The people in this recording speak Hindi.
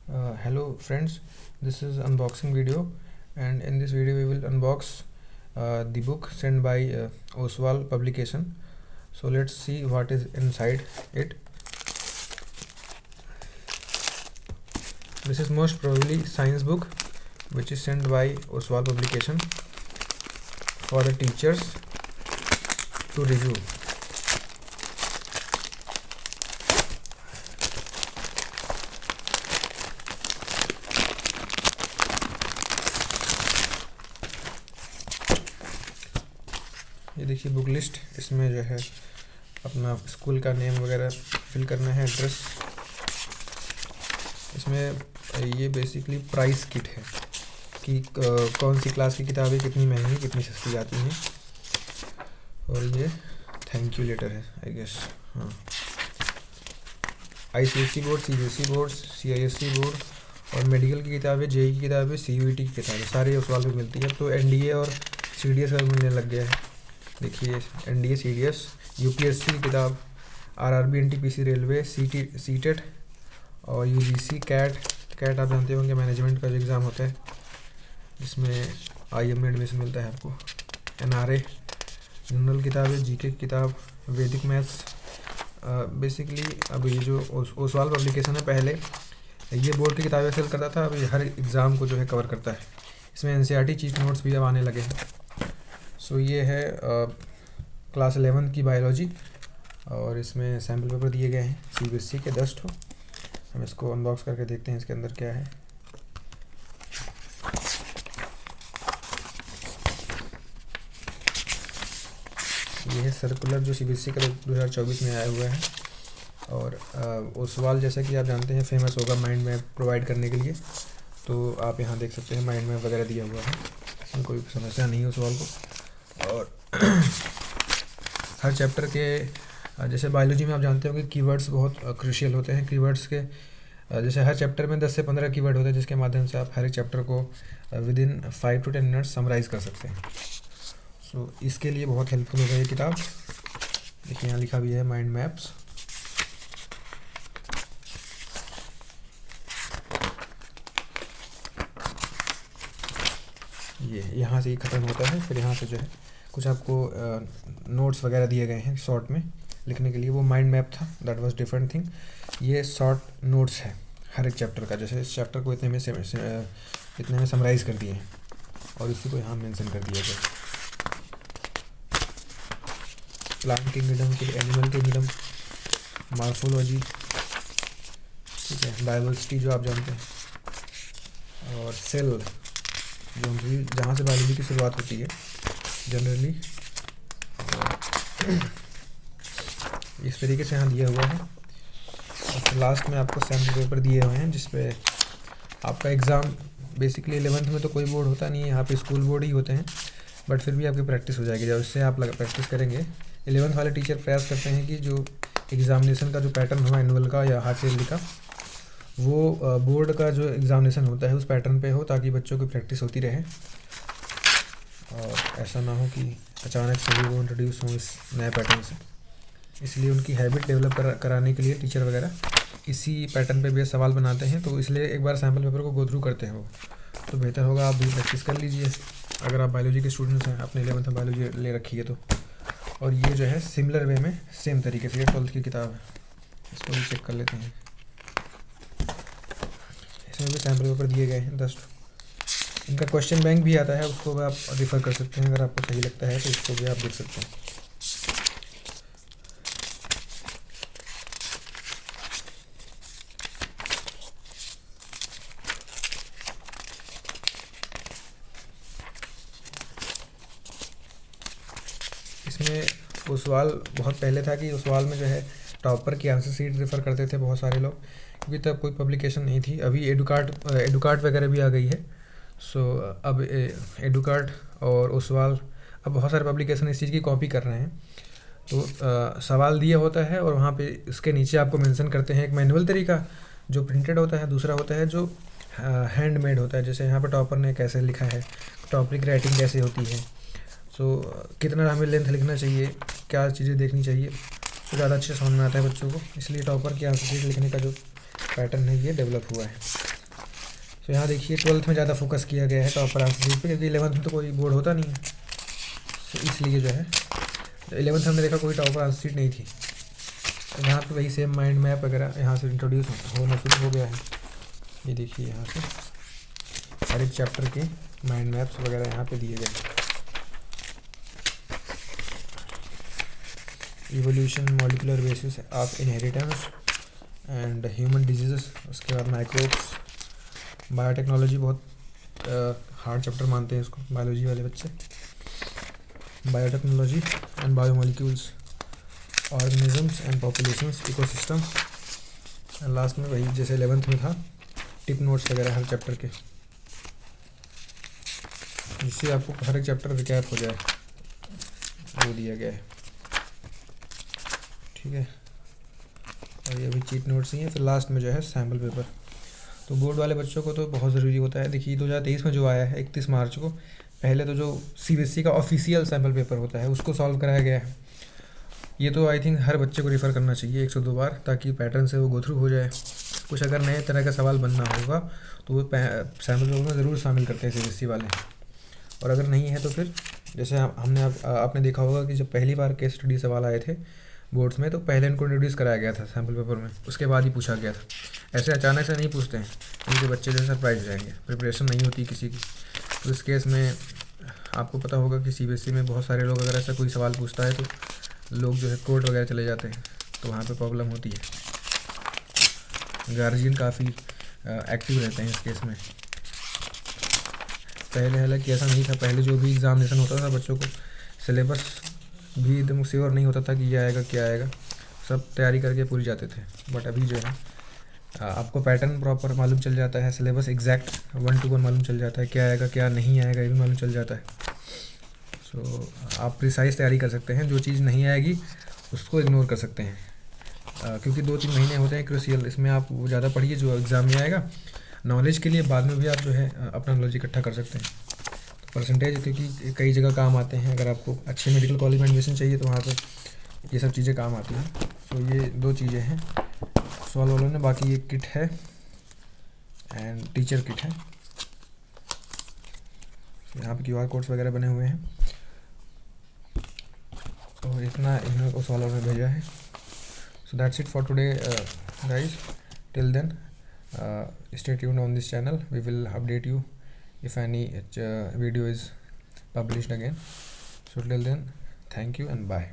Hello friends, this is unboxing video, and in this video we will unbox the book sent by Oswal publication. So let's see what is inside it. This is most probably science book which is sent by Oswal publication for the teachers to review. ये देखिए बुक लिस्ट, इसमें जो है अपना स्कूल का नेम वगैरह फिल करना है, एड्रेस। इसमें ये बेसिकली प्राइस किट है कि कौन सी क्लास की किताबें कितनी महंगी कितनी सस्ती जाती हैं। और ये थैंक यू लेटर है आई गेस। हाँ, ICSE board, CBSE board, CISE board और मेडिकल की किताबें, JEE की किताबें, CUET की किताबें सारे उस वाले पे मिलती है। अब तो NDA और CDS का मिलने लग गया है। देखिए NDA, CDS, UPSC की किताब, RRB, NTPC, रेलवे, CTET और UGC, कैट आप जानते होंगे मैनेजमेंट का जो एग्ज़ाम होता है जिसमें IM में एडमिशन मिलता है आपको। NRA, जनरल किताबें, GK की किताब, वैदिक मैथ्स। बेसिकली अब ये जो ओसवाल पब्लिकेशन है, पहले ये बोर्ड की किताबें सेल करता था, अब ये हर एग्ज़ाम को जो है कवर करता है। इसमें NCERT चीफ नोट्स भी अब आने लगे हैं। सो ये है क्लास 11 की बायोलॉजी और इसमें सैम्पल पेपर दिए गए हैं CBSE के 10 ठो। हम इसको अनबॉक्स करके देखते हैं इसके अंदर क्या है। ये है सर्कुलर जो CBSE का 2024 में आया हुआ है। और ओसवाल जैसा कि आप जानते हैं फेमस होगा माइंड मैप प्रोवाइड करने के लिए, तो आप यहाँ देख सकते हैं माइंड मैप वगैरह दिया हुआ है। इसमें कोई समस्या नहीं है ओसवाल को। और हर चैप्टर के जैसे बायोलॉजी में आप जानते होंगे कीवर्ड्स बहुत क्रूशियल होते हैं। कीवर्ड्स के जैसे हर चैप्टर में 10 से 15 कीवर्ड होते हैं जिसके माध्यम से आप हर एक चैप्टर को within 5 to 10 minutes summarise कर सकते हैं। सो इसके लिए बहुत हेल्पफुल होगा ये किताब। देखिए यहाँ लिखा भी है माइंड मैप्स। ये यहाँ से ही ख़त्म होता है, फिर यहाँ से जो है कुछ आपको नोट्स वगैरह दिए गए हैं शॉर्ट में लिखने के लिए। वो माइंड मैप था, दैट वाज डिफरेंट थिंग। ये शॉर्ट नोट्स है हर एक चैप्टर का, जैसे इस चैप्टर को इतने में समराइज़ कर दिए हैं और इसी को यहाँ मेंशन कर दिया गया। प्लांट किंगडम के लिए एनिमल किंगडम, मॉर्फोलॉजी, ठीक है, डाइवर्सिटी जो आप जानते हैं, और सेल जो भी जहाँ से बायोलॉजी की शुरुआत होती है जनरली, इस तरीके से यहाँ दिया हुआ है। और फिर लास्ट में आपको सैम्पल पेपर दिए हुए हैं जिस पे आपका एग्ज़ाम बेसिकली 11th में तो कोई बोर्ड होता नहीं है, यहाँ पे स्कूल बोर्ड ही होते हैं, बट फिर भी आपकी प्रैक्टिस हो जाएगी। जब इससे आप प्रैक्टिस करेंगे, 11th वाले टीचर प्रयास करते हैं कि जो एग्ज़ामिनेशन का जो पैटर्न हो एनुअल का या हाफ ईयरली का, वो बोर्ड का जो एग्ज़ामिनेशन होता है उस पैटर्न पे हो, ताकि बच्चों की प्रैक्टिस होती रहे और ऐसा ना हो कि अचानक से वो इंट्रोड्यूस हों इस नए पैटर्न से। इसलिए उनकी हैबिट डेवलप कराने के लिए टीचर वगैरह इसी पैटर्न पे भी सवाल बनाते हैं, तो इसलिए एक बार सैम्पल पेपर को गो थ्रू करते हैं वो, तो बेहतर होगा आप भी प्रैक्टिस कर लीजिए अगर आप बायोलॉजी के स्टूडेंट्स हैं, आपने 11th में बायोलॉजी ले रखी है तो। और ये जो है सिमिलर वे में सेम तरीके से ये 12th की किताब है, इसको भी चेक कर लेते हैं। इसमें भी सैम्पल पेपर दिए गए हैं 10। इनका क्वेश्चन बैंक भी आता है, उसको भी आप रिफ़र कर सकते हैं अगर आपको सही लगता है तो इसको भी आप देख सकते हैं। इसमें ओसवाल बहुत पहले था कि ओसवाल में जो है टॉपर की आंसर शीट रेफ़र करते थे बहुत सारे लोग, क्योंकि तब कोई पब्लिकेशन नहीं थी। अभी एडुकार्ट वगैरह भी आ गई है। सो अब एडुकार्ट और ओसवाल अब बहुत सारे पब्लिकेशन इस चीज़ की कॉपी कर रहे हैं। तो सवाल दिया होता है और वहाँ पे इसके नीचे आपको मेंशन करते हैं एक मैनुअल तरीका जो प्रिंटेड होता है, दूसरा होता है जो हैंडमेड होता है। जैसे यहाँ पर टॉपर ने कैसे लिखा है, टॉपिक राइटिंग कैसे होती है, कितना हमें लेंथ लिखना चाहिए, क्या चीज़ें देखनी चाहिए, तो ज़्यादा अच्छे समझ में आता है बच्चों को। इसलिए टॉपर की आंसर शीट लिखने का जो पैटर्न है ये डेवलप हुआ है। तो यहाँ देखिए 12th में ज़्यादा फोकस किया गया है टॉपर आंसर शीट पे, क्योंकि 11th में तो कोई बोर्ड होता नहीं है, तो इसलिए जो है 11th हमने देखा कोई टॉपर आंसर शीट नहीं थी। यहाँ पे वही सेम माइंड मैप वगैरह यहाँ से इंट्रोड्यूस होना शुरू हो गया है। ये देखिए यहाँ से हर एक चैप्टर के माइंड मैप्स वगैरह यहाँ पे दिए गए हैं। Evolution, molecular basis of inheritance and human disease, उसके बाद माइक्रोब्स, बायोटेक्नोलॉजी बहुत हार्ड चैप्टर मानते हैं इसको बायोलॉजी वाले बच्चे, biotechnology and biomolecules, organisms and populations, ecosystem, last में वही जैसे 11th में था टिप नोट्स वगैरह हर चैप्टर के, जिससे आपको हर एक चैप्टर रिकैप हो जाए, वो दिया गया है। ठीक है, और ये भी चीट नोट्स ही हैं। फिर लास्ट में जो है सैम्पल पेपर, तो बोर्ड वाले बच्चों को तो बहुत ज़रूरी होता है। देखिए 2023 में जो आया है 31 मार्च को, पहले तो जो CBSE का ऑफिशियल सैम्पल पेपर होता है उसको सॉल्व कराया गया है। ये तो आई थिंक हर बच्चे को रेफ़र करना चाहिए 102 बार, ताकि पैटर्न से वो गो थ्रू हो जाए। कुछ अगर नए तरह का सवाल बनना होगा तो वो सैम्पल पेपर में ज़रूर शामिल करते हैं CBSE वाले, और अगर नहीं है तो फिर जैसे आपने देखा होगा कि जब पहली बार केस स्टडी सवाल आए थे बोर्ड्स में, तो पहले इनको इंट्रोड्यूस कराया गया था सैम्पल पेपर में, उसके बाद ही पूछा गया था। ऐसे अचानक से नहीं पूछते हैं, इनके बच्चे जो सरप्राइज हो जाएंगे, प्रिपरेशन नहीं होती किसी की। तो इस केस में आपको पता होगा कि CBSE में बहुत सारे लोग अगर ऐसा कोई सवाल पूछता है तो लोग जो है कोर्ट वगैरह चले जाते हैं, तो वहाँ पे प्रॉब्लम होती है। गार्जियन काफ़ी एक्टिव रहते हैं इस केस में। पहले हालांकि ऐसा नहीं था, पहले जो भी एग्ज़ामिनेशन होता था बच्चों को सिलेबस भी एकदम श्योर नहीं होता था कि ये आएगा क्या आएगा, सब तैयारी करके पूरी जाते थे। बट अभी जो है आपको पैटर्न प्रॉपर मालूम चल जाता है, सिलेबस एग्जैक्ट 1 to 1 मालूम चल जाता है, क्या आएगा क्या नहीं आएगा ये भी मालूम चल जाता है। सो आप प्रिसाइज तैयारी कर सकते हैं, जो चीज़ नहीं आएगी उसको इग्नोर कर सकते हैं, क्योंकि 2-3 महीने होते हैं क्रूशियल, इसमें आप वो ज़्यादा पढ़िए जो एग्ज़ाम में आएगा नॉलेज के लिए, बाद में भी आप जो है अपना नॉलेज इकट्ठा कर सकते हैं। तो परसेंटेज क्योंकि कई जगह काम आते हैं, अगर आपको अच्छे मेडिकल कॉलेज में एडमिशन चाहिए तो वहाँ पर ये सब चीज़ें काम आती हैं। सो ये 2 चीज़ें हैं सॉल्व वालों ने। बाकी ये किट है एंड टीचर किट है, यहाँ पे QR कोड्स वगैरह बने हुए हैं, तो इतना इन्होंने सॉल्व वालों ने भेजा है। So that's it for today, guys. Till then, stay tuned on this channel. We will update you if any video is published again. So till then, thank you and bye.